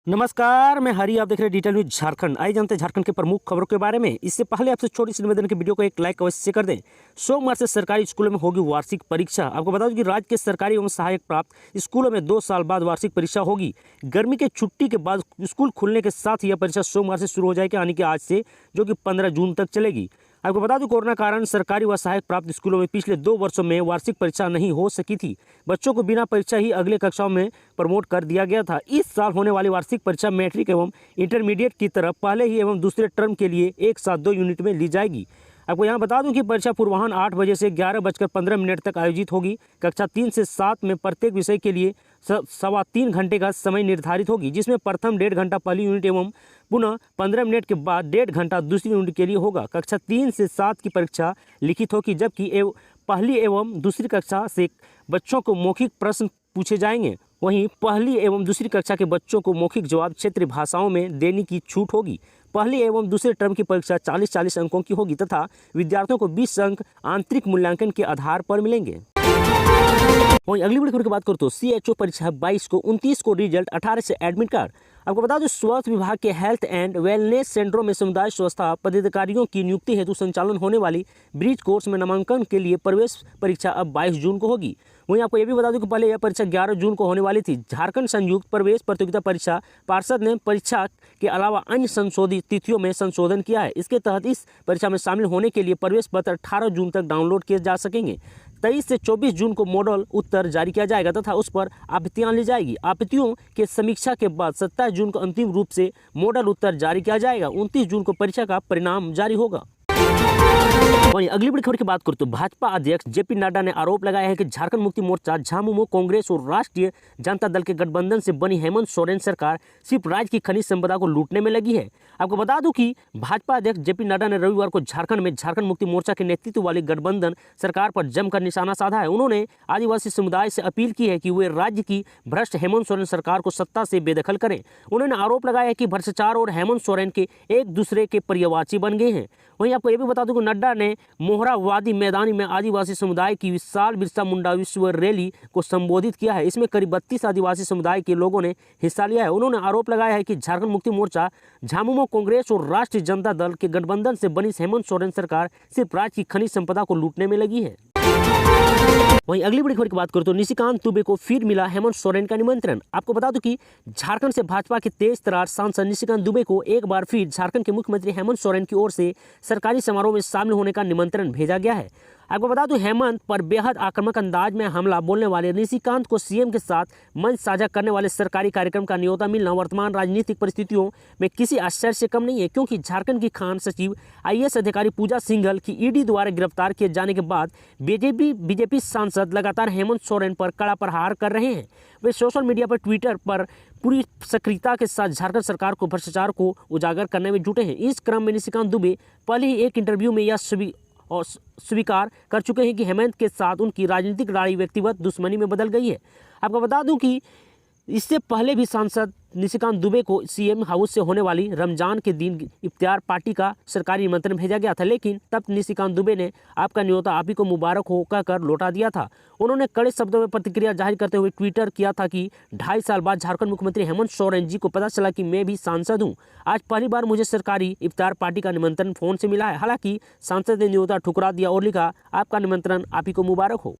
नमस्कार, मैं हरी। आप देख रहे हैं डिटेल न्यूज झारखंड। आइए जानते हैं झारखंड के प्रमुख खबरों के बारे में। इससे पहले आपसे छोटी सी निवेदन की वीडियो को एक लाइक अवश्य कर दें। सोमवार से सरकारी स्कूलों में होगी वार्षिक परीक्षा। आपको बता दूं कि राज्य के सरकारी एवं सहायक प्राप्त स्कूलों में 2 साल बाद वार्षिक परीक्षा होगी। गर्मी के छुट्टी के बाद स्कूल खुलने के साथ यह परीक्षा सोमवार से शुरू हो जाएगी, यानी कि आज से, जो कि 15 जून तक चलेगी। आपको बता दूं, कोरोना कारण सरकारी व सहायक प्राप्त स्कूलों में पिछले 2 वर्षों में वार्षिक परीक्षा नहीं हो सकी थी। बच्चों को बिना परीक्षा ही अगले कक्षाओं में प्रमोट कर दिया गया था। इस साल होने वाली वार्षिक परीक्षा मैट्रिक एवं इंटरमीडिएट की तरफ पहले ही एवं दूसरे टर्म के लिए एक साथ 2 यूनिट में ली जाएगी। आपको यहाँ बता दूं कि परीक्षा पूर्वाह्न 8 बजे से 11:15 तक आयोजित होगी। कक्षा 3 से 7 में प्रत्येक विषय के लिए 3.25 घंटे का समय निर्धारित होगी, जिसमें प्रथम 1.5 घंटा पहली यूनिट एवं पुनः 15 मिनट के बाद 1.5 घंटा दूसरी यूनिट के लिए होगा। कक्षा 3 से 7 की परीक्षा लिखित होगी, जबकि पहली एवं दूसरी कक्षा से बच्चों को मौखिक प्रश्न पूछे जाएंगे। वहीं पहली एवं दूसरी कक्षा के बच्चों को मौखिक जवाब क्षेत्रीय भाषाओं में देने की छूट होगी। पहली एवं दूसरे टर्म की परीक्षा 40-40 अंकों की होगी तथा विद्यार्थियों को 20 अंक आंतरिक मूल्यांकन के आधार पर मिलेंगे। वहीं अगली वीडियो की बात करूँ तो CHO परीक्षा 22 को, 29 को रिजल्ट, 18 से एडमिट कार्ड। आपको बता दें, स्वास्थ्य विभाग के हेल्थ एंड वेलनेस सेंटरों में समुदाय स्वास्थ्य पदाधिकारियों की नियुक्ति हेतु संचालन होने वाली ब्रिज कोर्स में नामांकन के लिए प्रवेश परीक्षा अब 22 जून को होगी। वहीं आपको यह भी बता दूं कि पहले यह परीक्षा 11 जून को होने वाली थी। झारखंड संयुक्त प्रवेश प्रतियोगिता परीक्षा पार्षद ने परीक्षा के अलावा अन्य संशोधित तिथियों में संशोधन किया है। इसके तहत इस परीक्षा में शामिल होने के लिए प्रवेश पत्र 18 जून तक डाउनलोड किए जा सकेंगे। 23 से 24 जून को मॉडल उत्तर जारी किया जाएगा तथा उस पर आपत्तियां ली जाएगी। आपत्तियों के समीक्षा के बाद 27 जून को अंतिम रूप से मॉडल उत्तर जारी किया जाएगा। 29 जून को परीक्षा का परिणाम जारी होगा। वहीं अगली बड़ी खबर की बात करूं तो भाजपा अध्यक्ष JP नड्डा ने आरोप लगाया है कि झारखंड मुक्ति मोर्चा, झामुमो, कांग्रेस और राष्ट्रीय जनता दल के गठबंधन से बनी हेमंत सोरेन सरकार सिर्फ राज्य की खनिज संपदा को लूटने में लगी है। आपको बता दूं कि भाजपा अध्यक्ष JP नड्डा ने रविवार को झारखंड में झारखंड मुक्ति मोर्चा के नेतृत्व वाली गठबंधन सरकार पर जमकर निशाना साधा है। उन्होंने आदिवासी समुदाय से अपील की है कि वे राज्य की भ्रष्ट हेमंत सोरेन सरकार को सत्ता से बेदखल करें। उन्होंने आरोप लगाया है कि भ्रष्टाचार और हेमंत सोरेन के एक दूसरे के पर्यायवाची बन गए हैं। वहीं आपको यह भी बता दूं कि नड्डा ने मोहरावादी मैदानी में आदिवासी समुदाय की विशाल बिरसा मुंडा विश्व रैली को संबोधित किया है। इसमें करीब 32 आदिवासी समुदाय के लोगों ने हिस्सा लिया है। उन्होंने आरोप लगाया है कि झारखंड मुक्ति मोर्चा, झामुमो, कांग्रेस और राष्ट्रीय जनता दल के गठबंधन से बनी हेमंत सोरेन सरकार सिर्फ राज्य की खनिज संपदा को लूटने में लगी है। वहीं अगली बड़ी खबर की बात करूं तो निशिकांत दुबे को फिर मिला हेमंत सोरेन का निमंत्रण। आपको बता दूं कि झारखंड से भाजपा के तेज तर्रार सांसद निशिकांत दुबे को एक बार फिर झारखंड के मुख्यमंत्री हेमंत सोरेन की ओर से सरकारी समारोह में शामिल होने का निमंत्रण भेजा गया है। आपको बता दूं, हेमंत पर बेहद आक्रामक अंदाज में हमला बोलने वाले निशिकांत को CM के साथ मंच साझा करने वाले सरकारी कार्यक्रम का न्योता मिलना वर्तमान राजनीतिक परिस्थितियों में किसी आश्चर्य से कम नहीं है, क्योंकि झारखंड की खान सचिव IAS अधिकारी पूजा सिंघल की ED द्वारा गिरफ्तार किए जाने के बाद बीजेपी सांसद लगातार हेमंत सोरेन पर कड़ा प्रहार कर रहे हैं। वे सोशल मीडिया पर, ट्विटर पर पूरी सक्रियता के साथ झारखंड सरकार को भ्रष्टाचार को उजागर करने में जुटे हैं। इस क्रम में निशिकांत दुबे पहले ही एक इंटरव्यू में यह स्वीकार कर चुके हैं कि हेमंत के साथ उनकी राजनीतिक लड़ाई व्यक्तिगत दुश्मनी में बदल गई है। आपको बता दूं कि इससे पहले भी सांसद निशिकांत दुबे को CM हाउस से होने वाली रमजान के दिन इफ्तार पार्टी का सरकारी निमंत्रण भेजा गया था, लेकिन तब निशिकांत दुबे ने आपका न्योता आप ही को मुबारक हो कहकर लौटा दिया था। उन्होंने कड़े शब्दों में प्रतिक्रिया जाहिर करते हुए ट्विटर किया था कि 2.5 साल बाद झारखंड मुख्यमंत्री हेमंत सोरेन जी को पता चला कि मैं भी सांसद हूं। आज पहली बार मुझे सरकारी इफ्तार पार्टी का निमंत्रण फोन से मिला है। हालांकि सांसद ने न्योता ठुकरा दिया और लिखा, आपका निमंत्रण आप ही को मुबारक हो।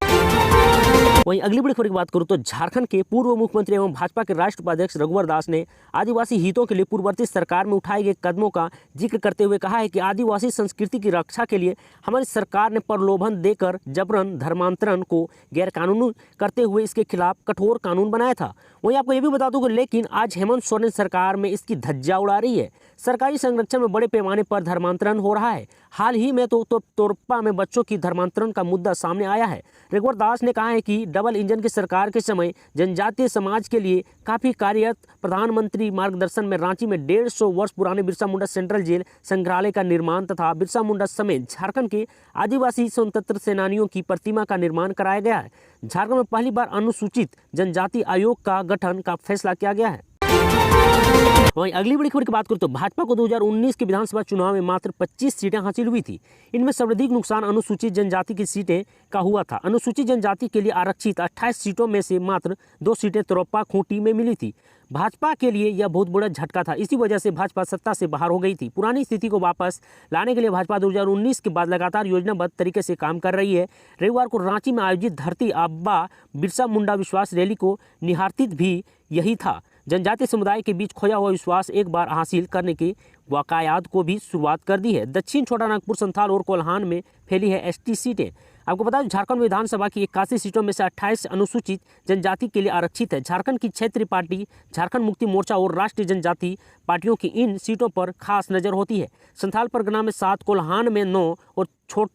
वहीं अगली बड़ी खबर की बात करूं तो झारखंड के पूर्व मुख्यमंत्री एवं भाजपा के राष्ट्रीय उपाध्यक्ष रघुवर दास ने आदिवासी हितों के लिए पूर्ववर्ती सरकार में उठाए गए कदमों का जिक्र करते हुए कहा है कि आदिवासी संस्कृति की रक्षा के लिए हमारी सरकार ने प्रलोभन देकर जबरन धर्मांतरण को गैरकानूनी करते हुए इसके खिलाफ कठोर कानून बनाया था। वहीं आपको ये भी बता दूं, लेकिन आज हेमंत सोरेन सरकार में इसकी धज्जियां उड़ा रही है। सरकारी संरक्षण में बड़े पैमाने पर धर्मांतरण हो रहा है। हाल ही में तो तोरपा में बच्चों की धर्मांतरण का मुद्दा सामने आया है। रघुवर दास ने कहा है कि डबल इंजन की सरकार के समय जनजातीय समाज के लिए काफी कार्यरत प्रधानमंत्री मार्गदर्शन में रांची में 150 वर्ष पुराने बिरसा मुंडा सेंट्रल जेल संग्रहालय का निर्माण तथा बिरसा मुंडा समेत झारखंड के आदिवासी स्वतंत्रता सेनानियों की प्रतिमा का निर्माण कराया गया है। झारखंड में पहली बार अनुसूचित जनजाति आयोग का गठन का फैसला किया गया है। वहीं अगली बड़ी खबर की बात करें तो भाजपा को 2019 के विधानसभा चुनाव में मात्र 25 सीटें हासिल हुई थी। इनमें सर्वाधिक नुकसान अनुसूचित जनजाति की सीटें का हुआ था। अनुसूचित जनजाति के लिए आरक्षित 28 सीटों में से मात्र 2 सीटें तरोप्पा खूंटी में मिली थी। भाजपा के लिए यह बहुत बड़ा झटका था। इसी वजह से भाजपा सत्ता से बाहर हो गई थी। पुरानी स्थिति को वापस लाने के लिए भाजपा 2019 के बाद लगातार योजनाबद्ध तरीके से काम कर रही है। रविवार को रांची में आयोजित धरती आबा बिरसा मुंडा विश्वास रैली को निहारतित भी यही था। जनजातीय समुदाय के बीच खोया हुआ विश्वास एक बार हासिल करने की वाकयात को भी शुरुआत कर दी है। दक्षिण छोटानागपुर, संथाल और कोल्हान में फैली है एसटी सीटें। आपको बता दें झारखंड विधानसभा की 81 सीटों में से 28 अनुसूचित जनजाति के लिए आरक्षित है। झारखंड की क्षेत्रीय पार्टी झारखंड मुक्ति मोर्चा और राष्ट्रीय जनजाति पार्टियों की इन सीटों पर खास नजर होती है। संथाल परगना में 7, कोल्हान में 9 और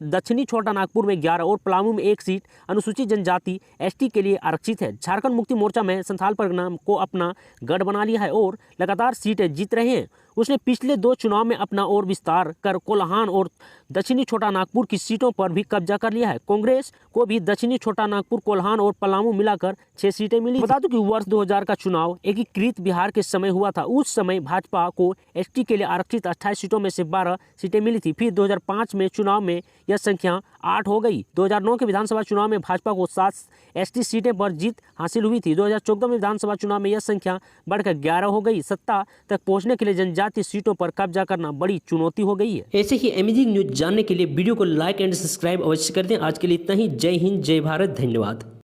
दक्षिणी छोटानागपुर में 11 और पलामू में 1 सीट अनुसूचित जनजाति एसटी के लिए आरक्षित है। झारखंड मुक्ति मोर्चा में संथाल परगना को अपना गढ़ बना लिया है और लगातार सीटें जीत रहे हैं। उसने पिछले 2 चुनाव में अपना और विस्तार कर कोल्हान और दक्षिणी छोटानागपुर की सीटों पर भी कब्जा कर लिया है। कांग्रेस को भी दक्षिणी छोटानागपुर, कोल्हान और पलामू मिलाकर 6 सीटें मिली। बता दूं कि वर्ष 2000 का चुनाव एकीकृत बिहार के समय हुआ था। उस समय भाजपा को एसटी के लिए आरक्षित 28 सीटों में से 12 सीटें मिली थी। फिर 2005 में चुनाव में यह संख्या 8 हो गई। 2009 के विधानसभा चुनाव में भाजपा को 7 एसटी सीटें पर जीत हासिल हुई थी। 2014 में विधानसभा चुनाव में यह संख्या बढ़कर 11 हो गई। सत्ता तक पहुंचने के लिए जनजातीय सीटों पर कब्जा करना बड़ी चुनौती हो गई है। ऐसे ही अमेजिंग न्यूज जानने के लिए वीडियो को लाइक एंड सब्सक्राइब अवश्य कर दें। आज के लिए इतना ही। जय हिंद, जय भारत, धन्यवाद।